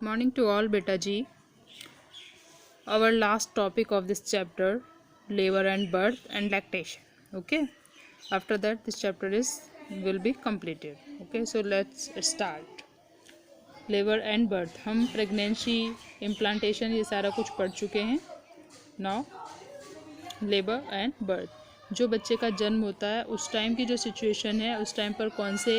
Good morning to all, beta ji. Our last topic of this chapter, labor and birth and lactation. Okay. After that, this chapter will be completed. Okay. So let's start. Labor and birth. हम pregnancy, implantation ये सारा कुछ पढ़ चुके हैं. Now, labor and birth. जो बच्चे का जन्म होता है उस टाइम की जो सिचुएशन है, उस टाइम पर कौन से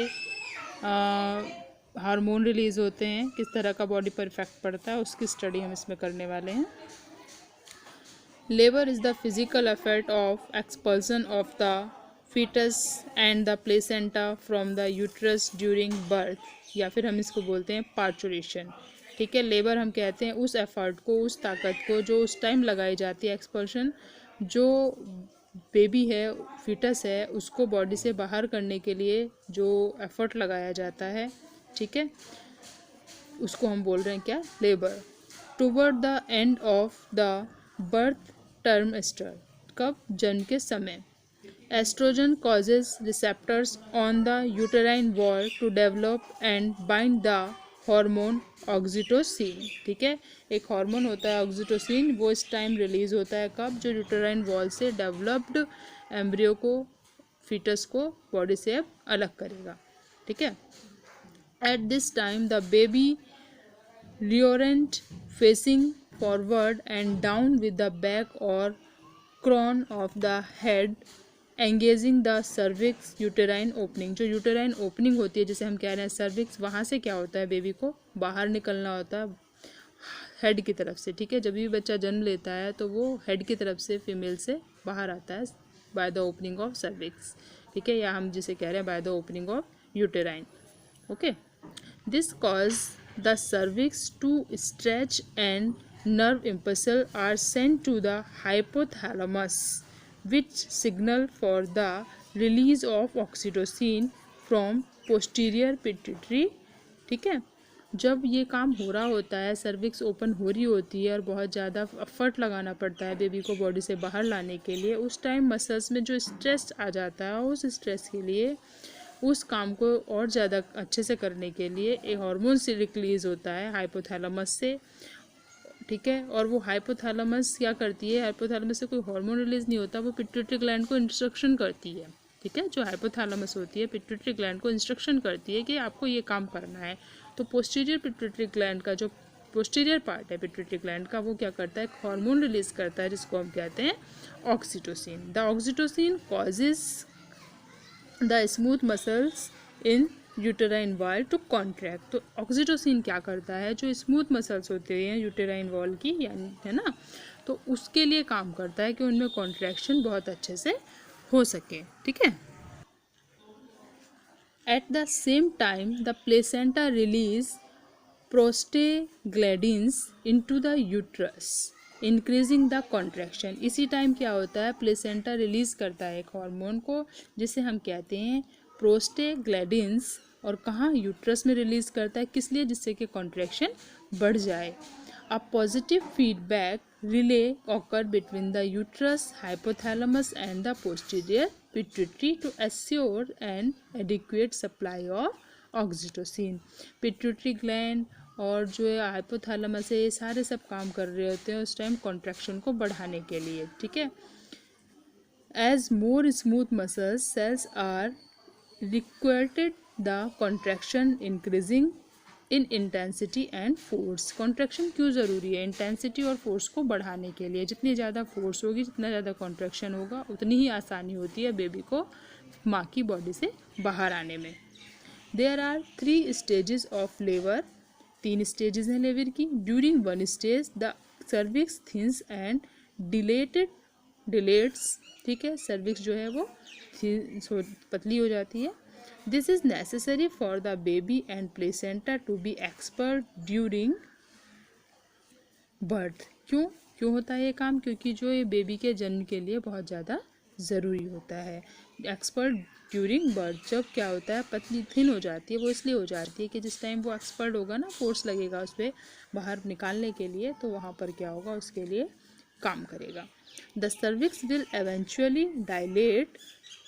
हार्मोन रिलीज़ होते हैं, किस तरह का बॉडी पर इफेक्ट पड़ता है, उसकी स्टडी हम इसमें करने वाले हैं. Labour is the physical effort of expulsion of the foetus and the placenta from the uterus during birth, या फिर हम इसको बोलते हैं पार्चुरेशन. ठीक है. लेबर हम कहते हैं उस एफर्ट को, उस ताकत को जो उस टाइम लगाई जाती है, एक्सपल्शन, जो बेबी है, फीटस है, उसको बॉडी से बाहर करने के लिए जो एफर्ट लगाया जाता है, ठीक है, उसको हम बोल रहे हैं क्या, labour. Toward the end of the birth trimester, कब, जन्म के समय. Estrogen causes receptors on the uterine wall to develop and bind the hormone oxytocin. ठीक है. एक हार्मोन होता है ऑक्सीटोसिन, वो इस टाइम रिलीज होता है कब, जो यूटेराइन वॉल से डेवलप्ड एम्ब्रियो को, फीटस को बॉडी से अब अलग करेगा. ठीक है. At this time, the baby reorient facing forward and down with the back or crown of the head, engaging the cervix uterine opening. जो यूटेराइन ओपनिंग होती है, जैसे हम कह रहे हैं सर्विक्स, वहाँ से क्या होता है, बेबी को बाहर निकलना होता है हेड की तरफ से. ठीक है. जब भी बच्चा जन्म लेता है तो वो हेड की तरफ से फीमेल से बाहर आता है by the opening of cervix. ठीक है. या हम जिसे कह रहे हैं by the opening of uterine. Okay. This causes the cervix to stretch and nerve impulses are sent to the hypothalamus, which signal for the release of oxytocin from posterior pituitary. ठीक है. जब ये काम हो रहा होता है, सर्विक्स ओपन हो रही होती है और बहुत ज़्यादा एफर्ट लगाना पड़ता है बेबी को बॉडी से बाहर लाने के लिए, उस टाइम मसल्स में जो स्ट्रेस आ जाता है, उस स्ट्रेस के लिए, उस काम को और ज़्यादा अच्छे से करने के लिए एक हार्मोन से रिलीज़ होता है हाइपोथैलेमस से. ठीक है. और वो हाइपोथैलेमस क्या करती है, हाइपोथैलेमस से कोई हार्मोन रिलीज़ नहीं होता, वो पिट्यूटरी ग्लैंड को इंस्ट्रक्शन करती है. ठीक है. जो हाइपोथैलेमस होती है पिट्यूटरी ग्लैंड को इंस्ट्रक्शन करती है कि आपको ये काम करना है. तो पोस्टीरियर पिट्यूटरी ग्लैंड का जो पोस्टीरियर पार्ट है पिट्यूटरी ग्लैंड का, वो क्या करता है, एक हार्मोन रिलीज़ करता है जिसको हम कहते हैं oxytocin. The oxytocin causes the smooth muscles in uterine wall to contract. तो ऑक्सीटोसिन क्या करता है, जो स्मूथ मसल्स होते हैं यूटेराइन वॉल की, यानी है ना, तो उसके लिए काम करता है कि उनमें कॉन्ट्रैक्शन बहुत अच्छे से हो सके. ठीक है. At the same time the placenta release prostaglandins into the uterus, increasing the contraction. इसी टाइम क्या होता है, प्लेसेंटा रिलीज़ करता है एक हार्मोन को जिसे हम कहते हैं प्रोस्टेग्लैंडिन्स, और कहाँ, यूट्रस में रिलीज़ करता है. किस लिए, जिससे कि कॉन्ट्रैक्शन बढ़ जाए. A positive feedback relay occur between the uterus, hypothalamus and the posterior pituitary to assure an adequate supply of oxytocin. Pituitary gland और जो हाइपोथैलेमस है, ये सारे सब काम कर रहे होते हैं उस टाइम कॉन्ट्रैक्शन को बढ़ाने के लिए. ठीक है. As more smooth muscles cells are required the contraction increasing in intensity and force. Contraction क्यों ज़रूरी है, इंटेंसिटी और फोर्स को बढ़ाने के लिए. जितनी ज़्यादा फोर्स होगी, जितना ज़्यादा कॉन्ट्रैक्शन होगा, उतनी ही आसानी होती है बेबी को माँ की बॉडी से बाहर आने में. There are 3 stages of labour. 3 stages हैं लेबर की. During one stage the cervix thins and dilates. ठीक है. सर्विक्स जो है वो पतली हो जाती है. This is necessary for the baby and placenta to be expert during birth. क्यों होता है ये काम, क्योंकि जो ये बेबी के जन्म के लिए बहुत ज़्यादा ज़रूरी होता है. एक्सपर्ट ड्यूरिंग बर्थ, जब क्या होता है, पतली थिन हो जाती है, वो इसलिए हो जाती है कि जिस टाइम वो एक्सपर्ट होगा ना, फोर्स लगेगा उस पर बाहर निकालने के लिए, तो वहाँ पर क्या होगा, उसके लिए काम करेगा. The cervix will eventually dilate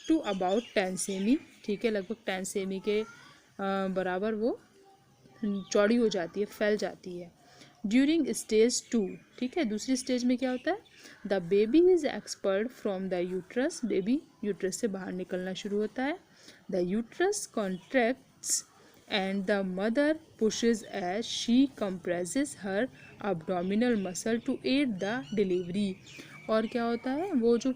to about 10 cm. ठीक है. लगभग 10 सेमी के बराबर वो चौड़ी हो जाती है, फैल जाती है। ड्यूरिंग स्टेज 2, ठीक है, दूसरी स्टेज में क्या होता है, the baby is expert from the uterus, baby uterus से बाहर निकलना शुरू होता है। The uterus contracts and the mother pushes as she compresses her abdominal muscle to aid the delivery। और क्या होता है, वो जो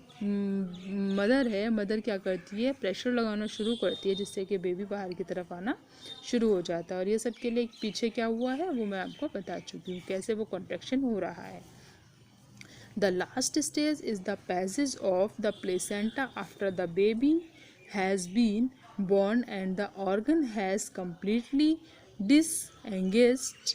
मदर है, मदर क्या करती है, प्रेशर लगाना शुरू करती है जिससे कि बेबी बाहर की तरफ आना शुरू हो जाता है। और ये सब के लिए पीछे क्या हुआ है वो मैं आपको बता चुकी हूँ कैसे वो कॉन्ट्रैक्शन हो रहा है। The last stage is the passage of the placenta after the baby has been born and the organ has completely disengaged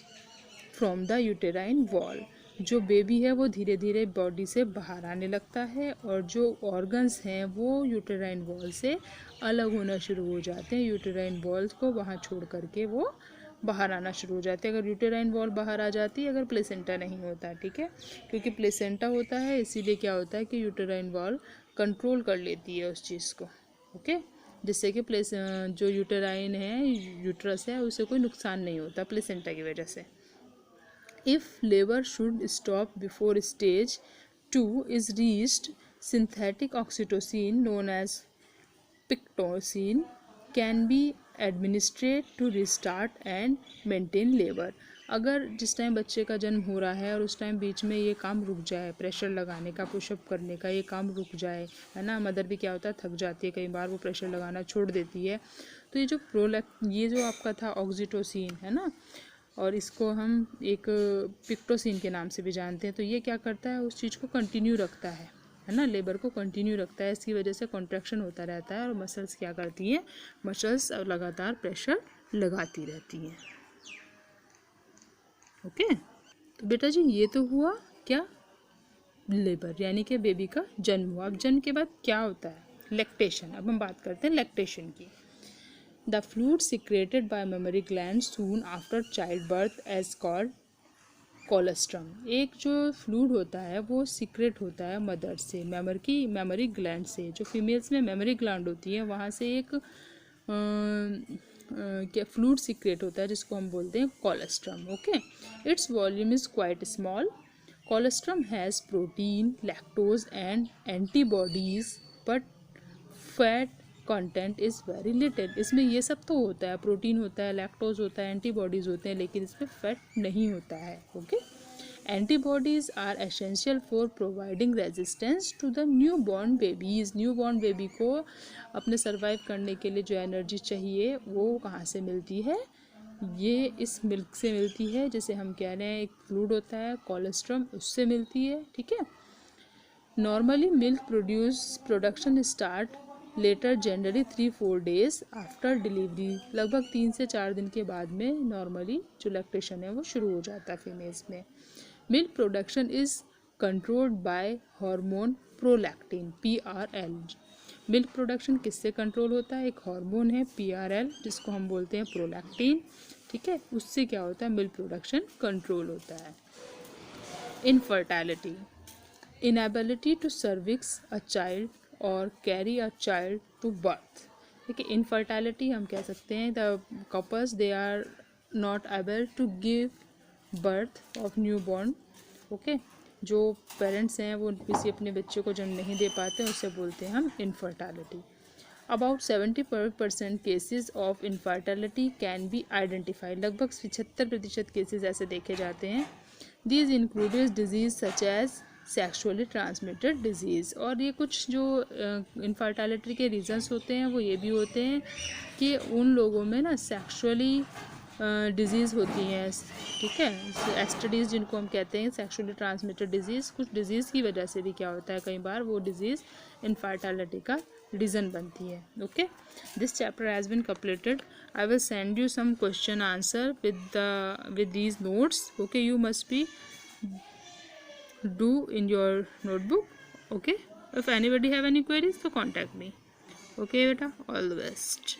from the uterine wall। जो बेबी है वो धीरे धीरे बॉडी से बाहर आने लगता है और जो ऑर्गन्स हैं वो यूटेराइन वॉल से अलग होना शुरू हो जाते हैं। यूटेराइन वॉल्स को वहाँ छोड़ करके वो बाहर आना शुरू हो जाते हैं। अगर यूटेराइन वॉल बाहर आ जाती है, अगर प्लेसेंटा नहीं होता, ठीक है, क्योंकि प्लेसेंटा होता है इसीलिए क्या होता है कि यूटेराइन वॉल कंट्रोल कर लेती है उस चीज़ को, ओके, जिससे कि जो यूटेराइन है, यूट्रस है, उसे कोई नुकसान नहीं होता प्लेसेंटा की वजह से। If labor should stop before stage 2 is reached, synthetic oxytocin known as pitocin can be administered to restart and maintain labor। अगर जिस टाइम बच्चे का जन्म हो रहा है और उस टाइम बीच में ये काम रुक जाए, प्रेशर लगाने का, पुशअप करने का ये काम रुक जाए, है ना, मदर भी क्या होता है थक जाती है, कई बार वो प्रेशर लगाना छोड़ देती है, तो ये जो आपका था ऑक्सीटोसिन, है ना, और इसको हम एक पिक्टोसिन के नाम से भी जानते हैं, तो ये क्या करता है, उस चीज़ को कंटिन्यू रखता है ना, लेबर को कंटिन्यू रखता है। इसकी वजह से कॉन्ट्रैक्शन होता रहता है और मसल्स क्या करती हैं, मसल्स लगातार प्रेशर लगाती रहती हैं, ओके। तो बेटा जी ये तो हुआ क्या, लेबर, यानी कि बेबी का जन्म हुआ। अब जन्म के बाद क्या होता है, लैक्टेशन। अब हम बात करते हैं लैक्टेशन की। The fluid secreted by mammary gland soon after childbirth is called colostrum। एक जो फ्लूड होता है वो सीक्रेट होता है मदर से, मेमोरी ग्लैंड से। जो फीमेल्स में मेमोरी ग्लैंड होती है वहाँ से एक क्या फ्लूड सीक्रेट होता है जिसको हम बोलते हैं colostrum, okay. Its volume is quite small. Colostrum has protein, lactose and antibodies but fat content is very little. इसमें ये सब तो होता है, प्रोटीन होता है, लैक्टोज होता है, एंटीबॉडीज़ होते हैं, लेकिन इसमें फैट नहीं होता है, okay. Antibodies are essential for providing resistance to the new born babies. New born baby को अपने सर्वाइव करने के लिए जो एनर्जी चाहिए वो कहाँ से मिलती है, ये इस मिल्क से मिलती है, जिसे हम कह रहे हैं एक फ्लूड होता है कोलेस्ट्रम, उससे मिलती है, ठीक है। Normally milk production start later generally 3-4 days after delivery. लगभग 3 से 4 दिन के बाद में नॉर्मली जो लैक्टेशन है वो शुरू हो जाता है फीमेल्स में। Milk production is controlled by hormone prolactin, PRL। Milk production किससे कंट्रोल होता है, एक हार्मोन है PRL जिसको हम बोलते हैं प्रोलैक्टिन, ठीक है, उससे क्या होता है, मिल्क प्रोडक्शन कंट्रोल होता है। इनफर्टिलिटी, इनएबिलिटी टू सर्विक्स a child or carry a child to birth. देखिए इनफर्टिलिटी हम कह सकते हैं the couples they are not able to give birth of new born, okay. जो पेरेंट्स हैं वो किसी अपने बच्चे को जन्म नहीं दे पाते, उससे बोलते हैं हम infertility. About 70% cases of infertility can be identified. लगभग 76% केसेस ऐसे देखे जाते हैं। These included disease such as sexually transmitted disease. और ये कुछ जो इनफर्टिलिटी के रीजंस होते हैं वो ये भी होते हैं कि उन लोगों में ना सेक्सुअली डिजीज़ होती हैं, ठीक है, एसटीडीज़ जिनको हम कहते हैं, सेक्सुअली ट्रांसमिटेड डिजीज़। कुछ डिजीज़ की वजह से भी क्या होता है, कई बार वो डिजीज़ इनफर्टिलिटी का रीज़न बनती है, okay. This chapter has been completed. I will send you some question answer with these notes, okay. You must be do in your notebook, okay. If anybody have any queries so contact me, okay beta, all the best।